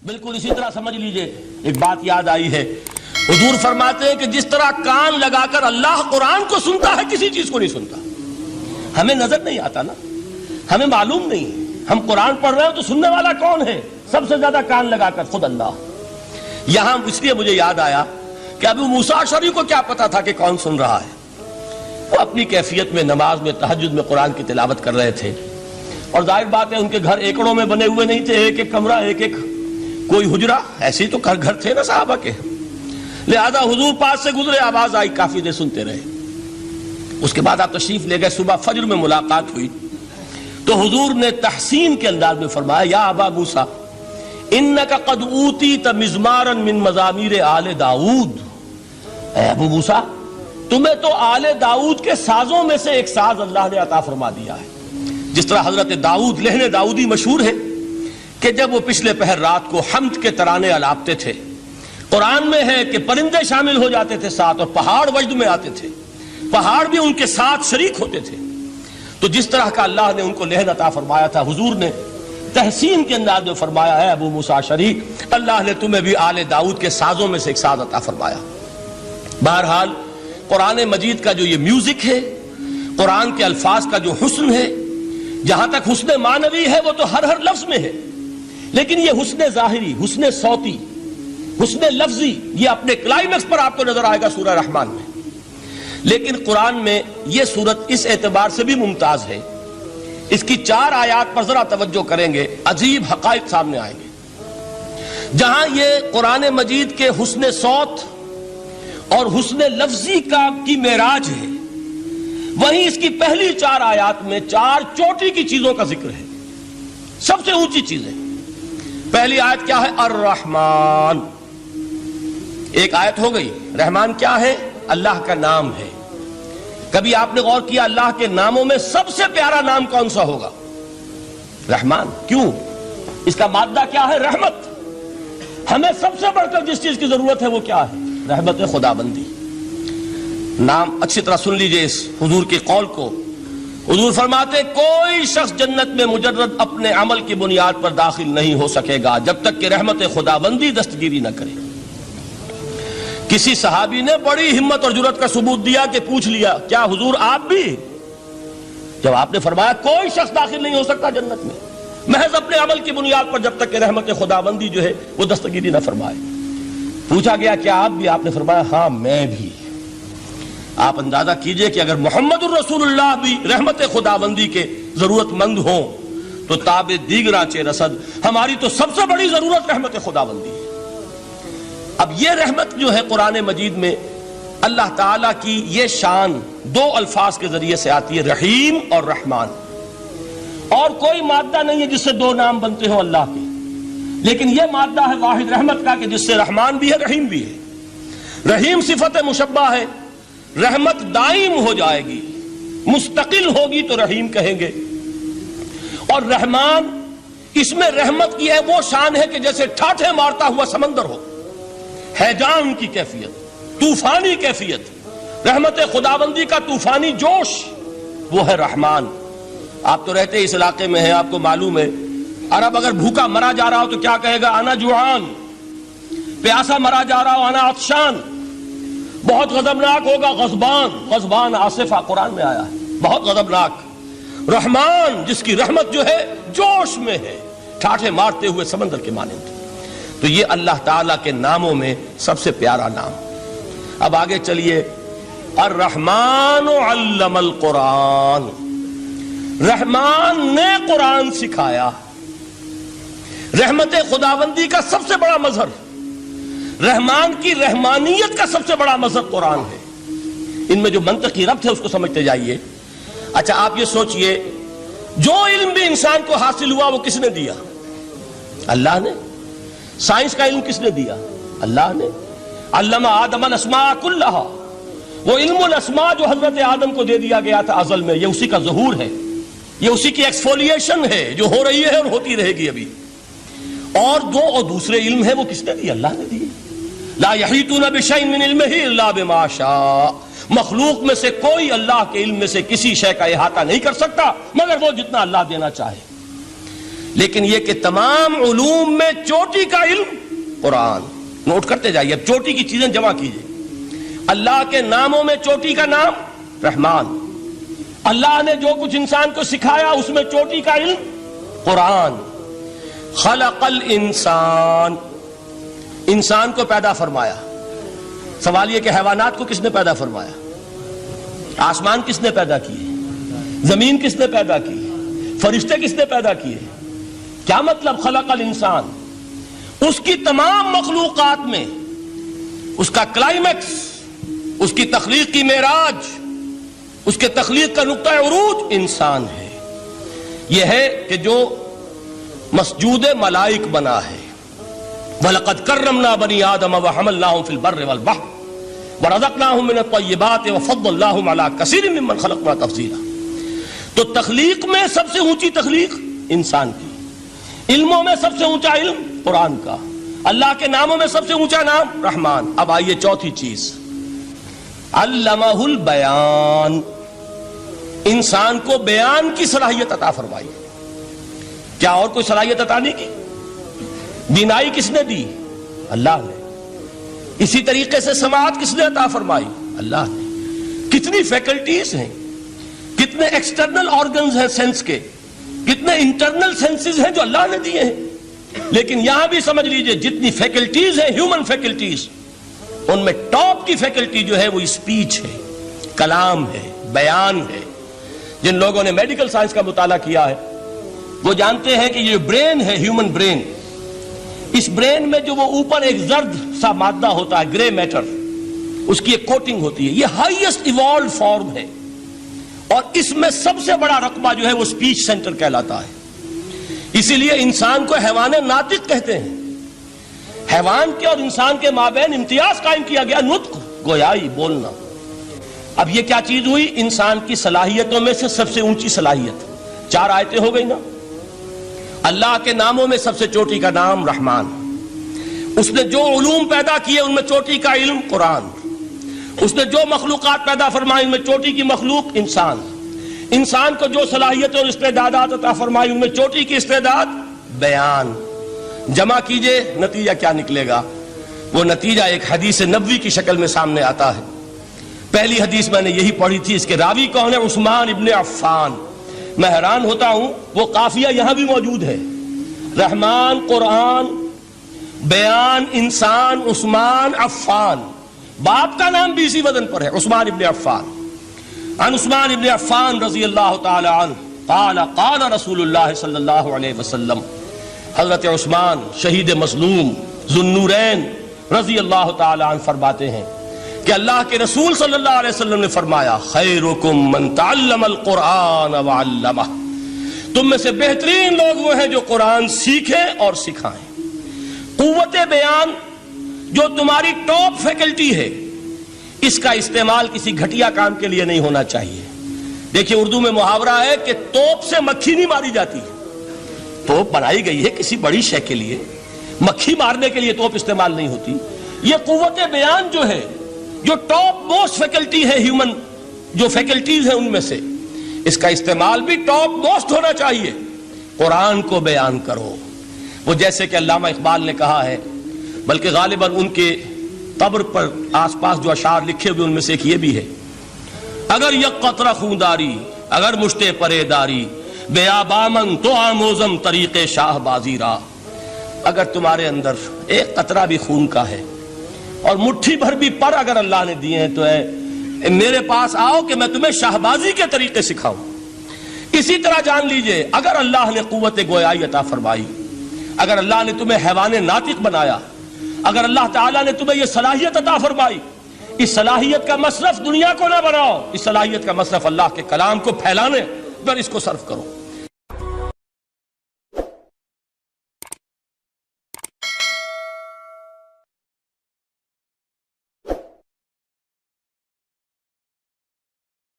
بالکل اسی طرح سمجھ لیجئے ایک بات یاد آئی ہے، حضور فرماتے ہیں کہ جس طرح کان لگا کر اللہ قرآن کو سنتا ہے کسی چیز کو نہیں سنتا. ہمیں نظر نہیں آتا نا، ہمیں معلوم نہیں، ہم قرآن پڑھ رہے ہیں تو سننے والا کون ہے؟ سب سے زیادہ کان لگا کر خود اللہ. یہاں اس لیے مجھے یاد آیا کہ ابو موسیٰ اشعری کو کیا پتا تھا کہ کون سن رہا ہے. وہ اپنی کیفیت میں نماز میں تہجد میں قرآن کی تلاوت کر رہے تھے، اور ظاہر بات ہے ان کے گھر ایکڑوں میں بنے ہوئے نہیں تھے، ایک ایک کمرہ، ایک ایک کوئی حجرہ، ایسے ہی تو گھر تھے نا صحابہ کے. لہذا حضور پاس سے گزرے، آواز آئی، کافی دیر سنتے رہے. اس کے بعد آپ تشریف لے گئے، صبح فجر میں ملاقات ہوئی تو حضور نے تحسین کے انداز میں فرمایا، یا ابا موسیٰ انک قد اوتیت مزمارا من مزامیر آل داؤد. اے ابو موسیٰ، تمہیں تو آل داؤد کے سازوں میں سے ایک ساز اللہ نے عطا فرما دیا ہے. جس طرح حضرت داؤد لہن داؤدی مشہور ہے کہ جب وہ پچھلے پہر رات کو حمد کے ترانے الاپتے تھے، قرآن میں ہے کہ پرندے شامل ہو جاتے تھے ساتھ، اور پہاڑ وجد میں آتے تھے، پہاڑ بھی ان کے ساتھ شریک ہوتے تھے. تو جس طرح کا اللہ نے ان کو لہن عطا فرمایا تھا، حضور نے تحسین کے انداز میں فرمایا ہے ابو موسیٰ اشعری، اللہ نے تمہیں بھی آل داؤد کے سازوں میں سے ایک ساز عطا فرمایا. بہرحال قرآن مجید کا جو یہ میوزک ہے، قرآن کے الفاظ کا جو حسن ہے، جہاں تک حسن معنوی ہے وہ تو ہر لفظ میں ہے، لیکن یہ حسن ظاہری، حسن صوتی، حسن لفظی، یہ اپنے کلائمیکس پر آپ کو نظر آئے گا سورہ رحمان میں. لیکن قرآن میں یہ سورت اس اعتبار سے بھی ممتاز ہے، اس کی 4 آیات پر ذرا توجہ کریں گے، عجیب حقائق سامنے آئیں گے. جہاں یہ قرآن مجید کے حسن صوت اور حسن لفظی کی معراج ہے، وہیں اس کی پہلی 4 آیات میں 4 چوٹی کی چیزوں کا ذکر ہے، سب سے اونچی چیزیں. پہلی آیت کیا ہے؟ الرحمن. ایک آیت ہو گئی. رحمان کیا ہے؟ اللہ کا نام ہے. کبھی آپ نے غور کیا اللہ کے ناموں میں سب سے پیارا نام کون سا ہوگا؟ رحمان. کیوں؟ اس کا مادہ کیا ہے؟ رحمت. ہمیں سب سے بڑھ کر جس چیز کی ضرورت ہے وہ کیا ہے؟ رحمت خدا بندی. نام اچھی طرح سن لیجئے اس حضور کے قول کو. حضور فرماتے کوئی شخص جنت میں مجرد اپنے عمل کی بنیاد پر داخل نہیں ہو سکے گا جب تک کہ رحمت خدا بندی دستگیری نہ کرے. کسی صحابی نے بڑی ہمت اور جرأت کا ثبوت دیا کہ پوچھ لیا، کیا حضور آپ بھی؟ جب آپ نے فرمایا کوئی شخص داخل نہیں ہو سکتا جنت میں محض اپنے عمل کی بنیاد پر جب تک کہ رحمت خدا بندی جو ہے وہ دستگیری نہ فرمائے. پوچھا گیا کیا آپ بھی؟ آپ نے فرمایا ہاں میں بھی. آپ اندازہ کیجئے کہ اگر محمد الرسول اللہ بھی رحمت خدا بندی کے ضرورت مند ہوں تو تاب دیگراں چہ رسد، ہماری تو سب سے بڑی ضرورت رحمت خدا بندی ہے. اب یہ رحمت جو ہے قرآن مجید میں اللہ تعالیٰ کی یہ شان 2 الفاظ کے ذریعے سے آتی ہے، رحیم اور رحمان. اور کوئی مادہ نہیں ہے جس سے 2 نام بنتے ہوں اللہ کے، لیکن یہ مادہ ہے واحد رحمت کا کہ جس سے رحمان بھی ہے رحیم بھی ہے. رحیم صفت مشبہ ہے، رحمت دائم ہو جائے گی، مستقل ہوگی تو رحیم کہیں گے. اور رحمان، اس میں رحمت کی ہے وہ شان ہے کہ جیسے ٹھاٹھے مارتا ہوا سمندر ہو، ہیجان کی کیفیت، طوفانی کیفیت، رحمت خداوندی کا طوفانی جوش، وہ ہے رحمان. آپ تو رہتے اس علاقے میں ہیں، آپ کو معلوم ہے عرب اگر بھوکا مرا جا رہا ہو تو کیا کہے گا؟ انا جوعان. پیاسا مرا جا رہا ہو انا عطشان. بہت غضبناک ہوگا غضبان. غضبان آصفہ قرآن میں آیا ہے، بہت غضبناک. رحمان جس کی رحمت جو ہے جوش میں ہے، ٹھاٹھے مارتے ہوئے سمندر کے مانند. تو یہ اللہ تعالیٰ کے ناموں میں سب سے پیارا نام. اب آگے چلیے. الرحمن علم القرآن. رحمان نے قرآن سکھایا. رحمت خداوندی کا سب سے بڑا مظہر، رحمان کی رحمانیت کا سب سے بڑا مظہر قرآن ہے. ان میں جو منطقی ربط ہے اس کو سمجھتے جائیے. اچھا آپ یہ سوچئے، جو علم بھی انسان کو حاصل ہوا وہ کس نے دیا؟ اللہ نے. سائنس کا علم کس نے دیا؟ اللہ نے. علم آدم الاسماء کلہا. وہ علم الاسماء جو حضرت آدم کو دے دیا گیا تھا ازل میں، یہ اسی کا ظہور ہے، یہ اسی کی ایکسفولیشن ہے جو ہو رہی ہے اور ہوتی رہے گی ابھی. اور دوسرے علم ہے وہ کس نے دی؟ اللہ نے دی. لا یحیطون بشیء من علمہ الا بما شاء. مخلوق میں سے کوئی اللہ کے علم میں سے کسی شے کا احاطہ نہیں کر سکتا مگر وہ جتنا اللہ دینا چاہے. لیکن یہ کہ تمام علوم میں چوٹی کا علم قرآن. نوٹ کرتے جائیے، اب چوٹی کی چیزیں جمع کیجئے. اللہ کے ناموں میں چوٹی کا نام رحمان. اللہ نے جو کچھ انسان کو سکھایا اس میں چوٹی کا علم قرآن. خلق الانسان، انسان کو پیدا فرمایا. سوال یہ کہ حیوانات کو کس نے پیدا فرمایا؟ آسمان کس نے پیدا کیے؟ زمین کس نے پیدا کی؟ فرشتے کس نے پیدا کیے؟ کیا مطلب خلق الانسان؟ اس کی تمام مخلوقات میں اس کا کلائمیکس، اس کی تخلیق کی معراج، اس کے تخلیق کا نقطہ عروج انسان ہے. یہ ہے کہ جو مسجود ملائک بنا ہے. وَلَقَدْ كَرَّمْنَا بَنِي آدَمَ وَحَمَلْنَاهُمْ فِي الْبَرِّ وَالْبَحْرِ وَرَزَقْنَاهُمْ مِنَ الطَّيِّبَاتِ وَفَضَّلْنَاهُمْ عَلَى كَثِيرٍ مِّمَّنْ خَلَقْنَا تَفْضِيلًا. تو تخلیق میں سب سے اونچی تخلیق انسان کی، علموں میں سب سے اونچا علم قرآن کا، اللہ کے ناموں میں سب سے اونچا نام رحمان. اب آئیے چوتھی چیز، علمہ البیان، انسان کو بیان کی صلاحیت عطا فرمائی. کیا اور کوئی صلاحیت عطا نہیں کی؟ بینائی کس نے دی؟ اللہ نے. اسی طریقے سے سماعت کس نے عطا فرمائی؟ اللہ نے. کتنی فیکلٹیز ہیں، کتنے ایکسٹرنل آرگنز ہیں سینس کے، کتنے انٹرنل سینسز ہیں جو اللہ نے دیے ہیں. لیکن یہاں بھی سمجھ لیجئے جتنی فیکلٹیز ہیں ہیومن فیکلٹیز، ان میں ٹاپ کی فیکلٹی جو ہے وہ اسپیچ ہے، کلام ہے، بیان ہے. جن لوگوں نے میڈیکل سائنس کا مطالعہ کیا ہے وہ جانتے ہیں کہ یہ برین ہے، ہیومن برین، اس برین میں جو وہ اوپر ایک زرد سا مادہ ہوتا ہے، گرے میٹر، اس کی ایک کوٹنگ ہوتی ہے. یہ ہائیسٹ ایوالوڈ فارم ہے اور اس میں سب سے بڑا رقبہ جو ہے وہ اسپیچ سینٹر کہلاتا ہے. اسی لیے انسان کو حیوان ناطق کہتے ہیں. حیوان کے اور انسان کے مابین امتیاز قائم کیا گیا، نطق، گویائی، بولنا. اب یہ کیا چیز ہوئی؟ انسان کی صلاحیتوں میں سے سب سے اونچی صلاحیت. 4 آیتیں ہو گئی نا. اللہ کے ناموں میں سب سے چوٹی کا نام رحمان. اس نے جو علوم پیدا کیے ان میں چوٹی کا علم قرآن. اس نے جو مخلوقات پیدا فرمائی ان میں چوٹی کی مخلوق انسان. انسان کو جو صلاحیت اور استعدادات عطا فرمائی ان میں چوٹی کی استعداد بیان. جمع کیجئے، نتیجہ کیا نکلے گا؟ وہ نتیجہ ایک حدیث نبوی کی شکل میں سامنے آتا ہے. پہلی حدیث میں نے یہی پڑھی تھی، اس کے راوی کون ہے؟ عثمان ابن عفان. میں حیران ہوتا ہوں وہ قافیہ یہاں بھی موجود ہے، رحمان، قرآن، بیان، انسان، عثمان، عفان. باپ کا نام بھی اسی وزن پر ہے، عثمان ابن عفان. عن عثمان ابن عفان رضی اللہ تعالی عنہ قال قال رسول اللہ صلی اللہ علیہ وسلم. حضرت عثمان شہید مظلوم ذو النورین رضی اللہ تعالی عنہ فرماتے ہیں کہ اللہ کے رسول صلی اللہ علیہ وسلم نے فرمایا، خیرکم من تعلم القرآن وعلمہ. تم میں سے بہترین لوگ وہ ہیں جو قرآن سیکھیں اور سکھائیں. قوت بیان جو تمہاری ٹاپ فیکلٹی ہے، اس کا استعمال کسی گھٹیا کام کے لیے نہیں ہونا چاہیے. دیکھیے اردو میں محاورہ ہے کہ توپ سے مکھی نہیں ماری جاتی. توپ بنائی گئی ہے کسی بڑی شے کے لیے، مکھی مارنے کے لیے توپ استعمال نہیں ہوتی. یہ قوت بیان جو ہے، جو ٹاپ موسٹ فیکلٹی ہے ہیومن، جو فیکلٹیز ہیں ان میں سے، اس کا استعمال بھی ٹاپ موسٹ ہونا چاہیے. قرآن کو بیان کرو. وہ جیسے کہ علامہ اقبال نے کہا ہے، بلکہ غالباً ان کے قبر پر آس پاس جو اشعار لکھے ہوئے ان میں سے ایک یہ بھی ہے، اگر یک قطرہ خونداری، اگر مشتے پرے داری، بیابامن تو آموزم طریق شاہ بازی را. اگر تمہارے اندر ایک قطرہ بھی خون کا ہے اور مٹھی بھر بھی پر اگر اللہ نے دیے ہیں تو ہے میرے پاس آؤ کہ میں تمہیں شاہبازی کے طریقے سکھاؤں. اسی طرح جان لیجئے اگر اللہ نے قوت گویائی عطا فرمائی، اگر اللہ نے تمہیں حیوان ناطق بنایا، اگر اللہ تعالیٰ نے تمہیں یہ صلاحیت عطا فرمائی، اس صلاحیت کا مصرف دنیا کو نہ بناؤ، اس صلاحیت کا مصرف اللہ کے کلام کو پھیلانے پر اس کو صرف کرو.